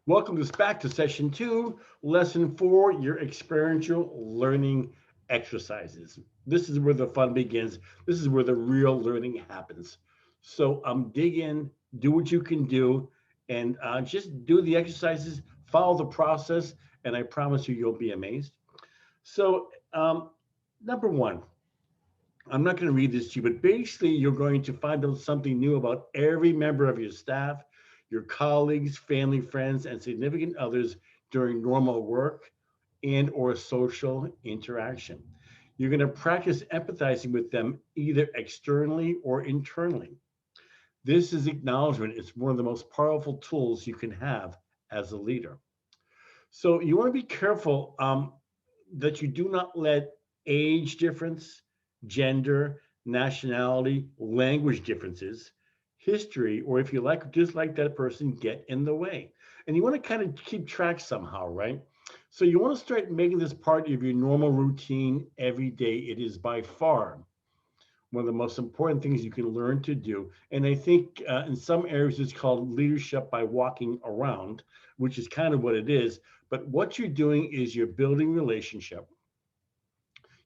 Welcome us back to session two, lesson four, your experiential learning exercises. This is where the fun begins. This is where the real learning happens. So dig in, do what you can do, and just do the exercises, follow the process, and I promise you, you'll be amazed. So, number one, I'm not going to read this to you, but basically, you're going to find out something new about every member of your staff, your colleagues, family, friends, and significant others during normal work and or social interaction. You're going to practice empathizing with them either externally or internally. This is acknowledgement. It's one of the most powerful tools you can have as a leader. So you want to be careful that you do not let age difference, gender, nationality, language differences, history, or if you like dislike that person, get in the way. And you want to kind of keep track somehow, right? So you want to start making this part of your normal routine every day. It is by far one of the most important things you can learn to do. And I think in some areas it's called leadership by walking around, which is kind of what it is. But what you're doing is you're building relationship.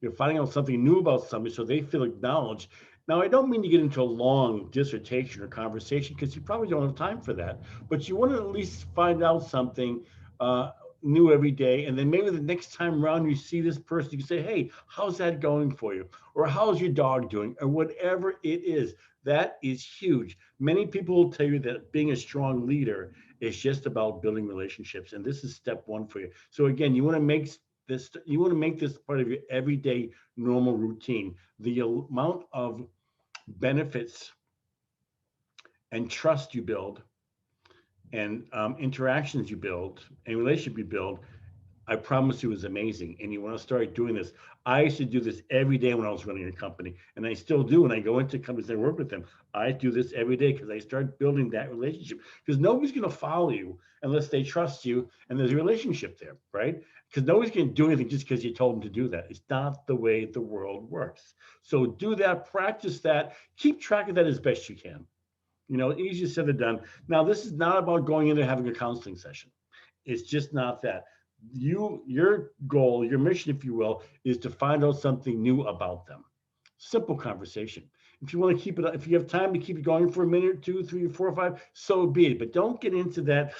You're finding out something new about somebody so they feel acknowledged. Now, I don't mean to get into a long dissertation or conversation because you probably don't have time for that, but you want to at least find out something uh, new every day. And then maybe the next time around you see this person, you can say, hey, how's that going for you? Or how's your dog doing? Or whatever it is. That is huge. Many people will tell you that being a strong leader is just about building relationships. And this is step one for you. So again, you want to make this part of your everyday normal routine. The amount of benefits and trust you build and interactions you build and relationship you build, I promise you, is amazing. And you want to start doing this. I used to do this every day when I was running a company, and I still do. When I go into companies and work with them, I do this every day because I start building that relationship. Because nobody's going to follow you unless they trust you and there's a relationship there, right? Because nobody's going to do anything just because you told them to do that. It's not the way the world works. So do that, practice that, keep track of that as best you can. Easier said than done. Now, this is not about going in and having a counseling session. It's just not that. Your goal, your mission, if you will, is to find out something new about them. Simple conversation. If you want to keep it, if you have time to keep it going for a minute, two, three, four, or five, so be it. But don't get into that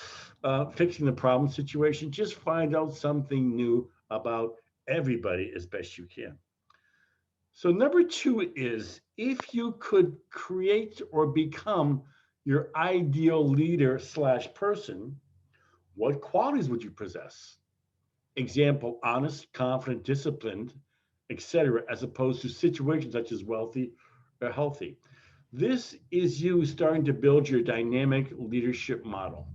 fixing the problem situation. Just find out something new about everybody as best you can. So number two is if you could create or become your ideal leader slash person, what qualities would you possess? Example, honest, confident, disciplined, etc., as opposed to situations such as wealthy or healthy. This is you starting to build your dynamic leadership model.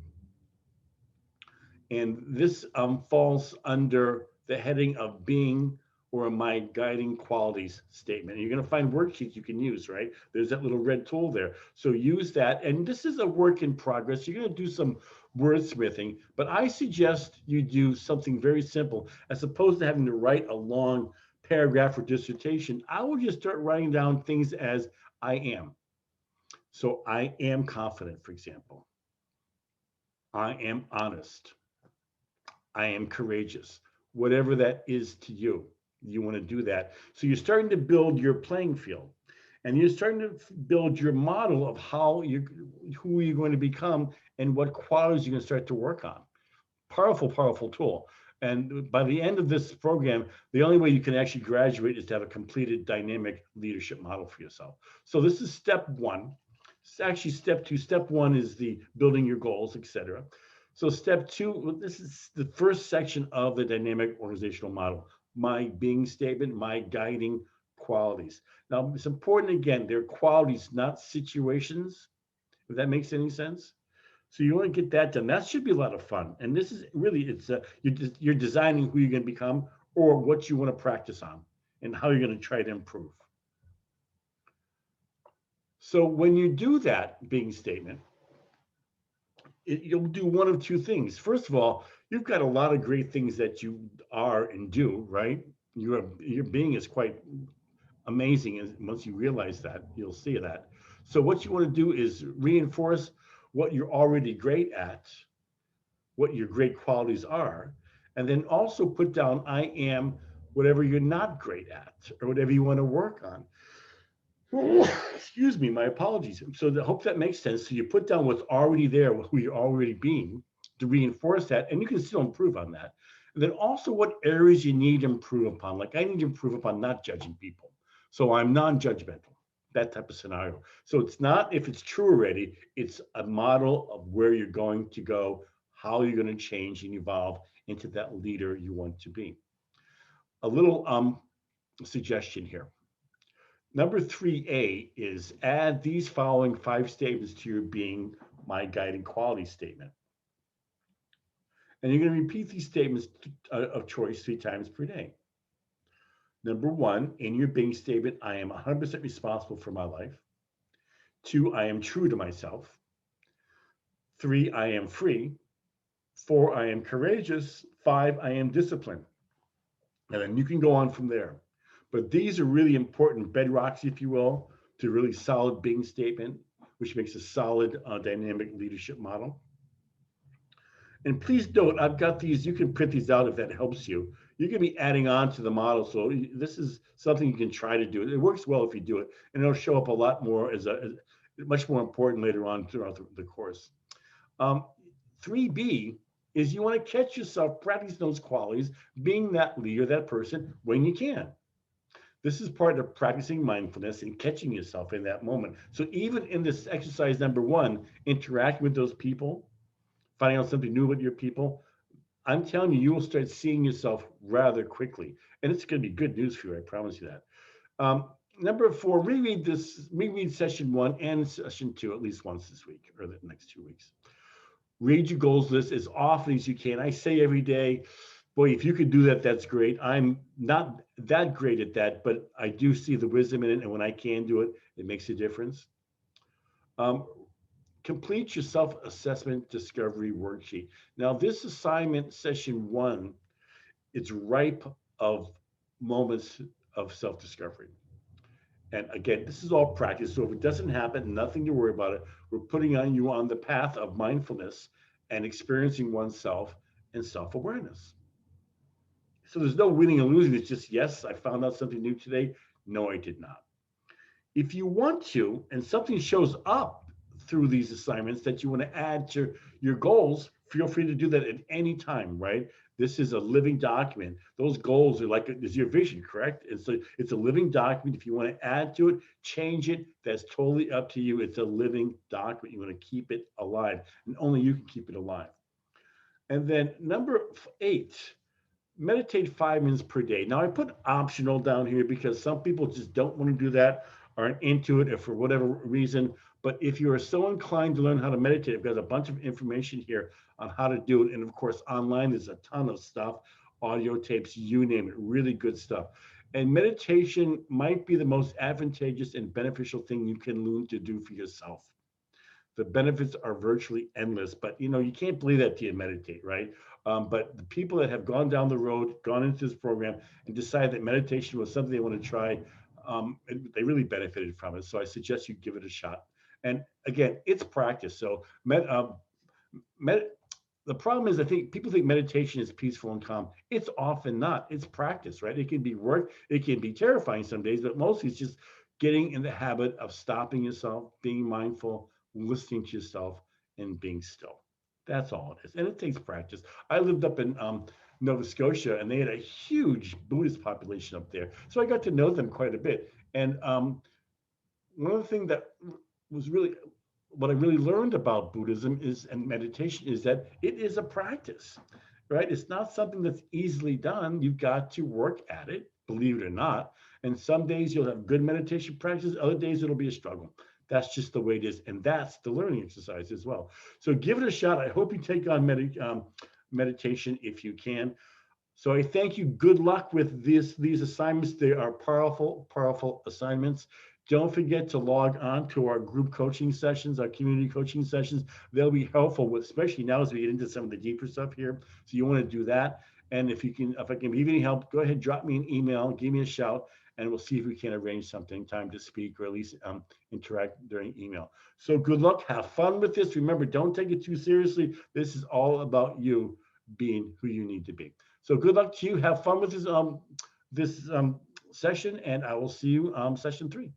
And this falls under the heading of being or my guiding qualities statement. And you're going to find worksheets you can use, right? There's that little red tool there. So use that. And this is a work in progress. You're going to do some wordsmithing, but I suggest you do something very simple. As opposed to having to write a long paragraph or dissertation, I will just start writing down things as I am. So I am confident, for example. I am honest. I am courageous, whatever that is to you. You want to do that. So you're starting to build your playing field and you're starting to build your model of who you're going to become and what qualities you're going to start to work on. Powerful, powerful tool. And by the end of this program, the only way you can actually graduate is to have a completed dynamic leadership model for yourself. So this is step one. It's actually step two. Step one is the building your goals, etc. So step two, this is the first section of the dynamic organizational model, my being statement, my guiding qualities. Now, it's important, again, they're qualities, not situations, if that makes any sense. So you want to get that done. That should be a lot of fun. And this is really, you're designing who you're going to become or what you want to practice on and how you're going to try to improve. So when you do that being statement, you'll do one of two things. First of all, you've got a lot of great things that you are and do, right? Your being is quite amazing. And once you realize that, you'll see that. So what you want to do is reinforce what you're already great at what your great qualities are, and then also put down I am whatever you're not great at or whatever you want to work on. Excuse me, my apologies. So I hope that makes sense. So you put down what's already there, who you're already being, to reinforce that, and you can still improve on that. And then also what areas you need to improve upon. Like I need to improve upon not judging people. So I'm non-judgmental, that type of scenario. So it's not if it's true already, it's a model of where you're going to go, how you're going to change and evolve into that leader you want to be. A little suggestion here. Number 3A is add these following 5 statements to your being my guiding quality statement. And you're going to repeat these statements of choice 3 times per day. Number 1, in your being statement, I am 100% responsible for my life. 2, I am true to myself. 3, I am free. 4, I am courageous. 5, I am disciplined. And then you can go on from there. But these are really important bedrocks, if you will, to really solid being statement, which makes a solid dynamic leadership model. And please note, I've got these, you can print these out if that helps you. You can be adding on to the model. So this is something you can try to do. It works well if you do it, and it'll show up a lot more as much more important later on throughout the course. 3B is you want to catch yourself practicing those qualities, being that leader, that person when you can. This is part of practicing mindfulness and catching yourself in that moment. So even in this exercise number 1, interacting with those people, finding out something new with your people, I'm telling you, you will start seeing yourself rather quickly. And it's going to be good news for you, I promise you that. Number 4, reread session 1 and session 2 at least once this week or the next 2 weeks. Read your goals list as often as you can. I say every day, boy, if you could do that, that's great. I'm not that great at that, but I do see the wisdom in it. And when I can do it, it makes a difference. Complete your self-assessment discovery worksheet. Now, this assignment, session 1, it's ripe of moments of self-discovery. And again, this is all practice. So if it doesn't happen, nothing to worry about it. We're putting you on the path of mindfulness and experiencing oneself and self-awareness. So there's no winning and losing. It's just, yes, I found out something new today. No, I did not. If you want to, and something shows up through these assignments that you want to add to your goals, feel free to do that at any time, right? This is a living document. Those goals are like, is your vision, correct? It's a living document. If you want to add to it, change it, that's totally up to you. It's a living document. You want to keep it alive, and only you can keep it alive. And then number 8, meditate 5 minutes per day. Now I put optional down here because some people just don't want to do that, aren't into it, or for whatever reason. But if you are so inclined to learn how to meditate, I've got a bunch of information here on how to do it. And of course, online, there's a ton of stuff, audio tapes, you name it, really good stuff. And meditation might be the most advantageous and beneficial thing you can learn to do for yourself. The benefits are virtually endless, but you can't believe that till you meditate, right? But the people that have gone down the road, gone into this program, and decided that meditation was something they want to try, they really benefited from it. So I suggest you give it a shot. And again, it's practice. So the problem is, I think people think meditation is peaceful and calm. It's often not. It's practice, right? It can be work. It can be terrifying some days, but mostly it's just getting in the habit of stopping yourself, being mindful, listening to yourself, and being still. That's all it is. And it takes practice. I lived up in Nova Scotia, and they had a huge Buddhist population up there. So I got to know them quite a bit. And one of the things that was really what I really learned about Buddhism and meditation is that it is a practice, right? It's not something that's easily done. You've got to work at it, believe it or not. And some days you'll have good meditation practices, other days it'll be a struggle. That's just the way it is. And that's the learning exercise as well. So give it a shot. I hope you take on meditation if you can. So I thank you. Good luck with these assignments. They are powerful, powerful assignments. Don't forget to log on to our group coaching sessions, our community coaching sessions. They'll be helpful, especially now as we get into some of the deeper stuff here. So you want to do that. And if I can be of any help, go ahead, drop me an email, give me a shout, and we'll see if we can arrange something, time to speak, or at least interact during email. So good luck. Have fun with this. Remember, don't take it too seriously. This is all about you being who you need to be. So good luck to you. Have fun with this session, and I will see you session 3.